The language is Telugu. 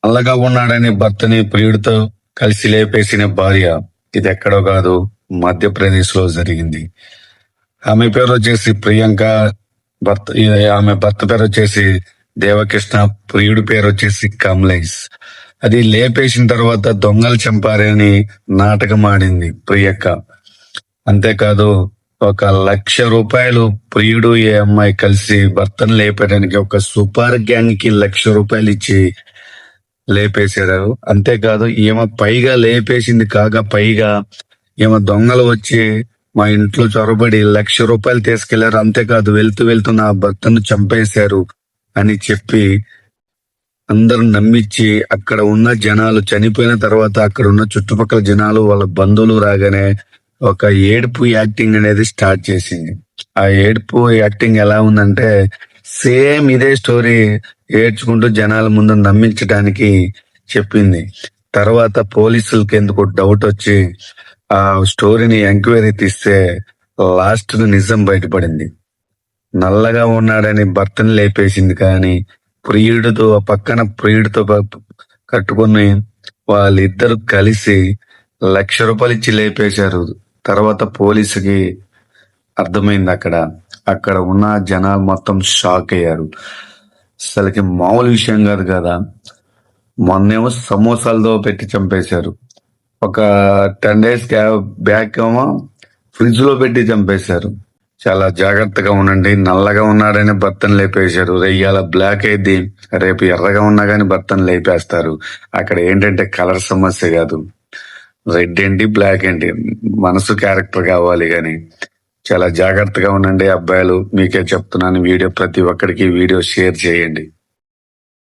నల్లగా ఉన్నాడని భర్తని ప్రియుడితో కలిసి లేపేసిన భార్య. ఇది ఎక్కడో కాదు, మధ్యప్రదేశ్ లో జరిగింది. ఆమె పేరు వచ్చేసి ప్రియాంక. ఆమె భర్త పేరు వచ్చేసి దేవకృష్ణ. ప్రియుడి పేరు వచ్చేసి కమలేష్. అది లేపేసిన తర్వాత దొంగలు చంపారని నాటకం ఆడింది ప్రియాంక. అంతేకాదు, 1,00,000 ప్రియుడు ఏ అమ్మాయి కలిసి భర్తను లేపడానికి ఒక సూపర్ గ్యాంగ్ కి 1,00,000 రూపాయలు ఇచ్చి లేపేశారు. అంతేకాదు, ఈమె పైగా లేపేసింది కాగా పైగా ఈమె దొంగలు వచ్చి మా ఇంట్లో చొరబడి 1,00,000 రూపాయలు తీసుకెళ్లారు. అంతేకాదు, వెళ్తూ వెళ్తూ నా భర్తను చంపేశారు అని చెప్పి అందరూ నమ్మించి అక్కడ ఉన్న జనాలు చనిపోయిన తర్వాత అక్కడ ఉన్న చుట్టుపక్కల జనాలు వాళ్ళ బంధువులు రాగానే ఒక ఏడుపు యాక్టింగ్ అనేది స్టార్ట్ చేసింది. ఆ ఏడుపు యాక్టింగ్ ఎలా ఉందంటే సేమ్ ఇదే స్టోరీ ఏడ్చుకుంటూ జనాల ముందు నమ్మించడానికి చెప్పింది. తర్వాత పోలీసులకి ఎందుకు డౌట్ వచ్చి ఆ స్టోరీని ఎంక్వైరీ తీస్తే లాస్ట్ నిజం బయటపడింది. నల్లగా ఉన్నాడని భర్తని లేపేసింది, కానీ ప్రియుడితో పక్కన ప్రియుడితో కట్టుకుని వాళ్ళిద్దరు కలిసి 1,00,000 రూపాయలు ఇచ్చి లేపేశారు. తర్వాత పోలీసుకి అర్థమైంది. అక్కడ ఉన్న జనాలు మొత్తం షాక్ అయ్యారు. అసలుకి మామూలు విషయం కాదు కదా. మొన్నేమో సమోసాలతో పెట్టి చంపేశారు. ఒక 10 days బ్యాక్ ఏమో ఫ్రిడ్జ్ లో పెట్టి చంపేశారు. చాలా జాగ్రత్తగా ఉండండి. నల్లగా ఉన్నాడని భర్తను లేపేశారు. ఇవాళ బ్లాక్ అయింది, రేపు ఎర్రగా ఉన్నా గానీ భర్తను లేపేస్తారు. అక్కడ ఏంటంటే కలర్ సమస్య కాదు, రెడ్ ఏంటి బ్లాక్ ఏంటి, మనసు క్యారెక్టర్ కావాలి. గాని చాలా జాగ్రత్తగా ఉండండి అబ్బాయిలు. మీకే చెప్తున్నాను, వీడియో ప్రతి ఒక్కరికి వీడియో షేర్ చేయండి.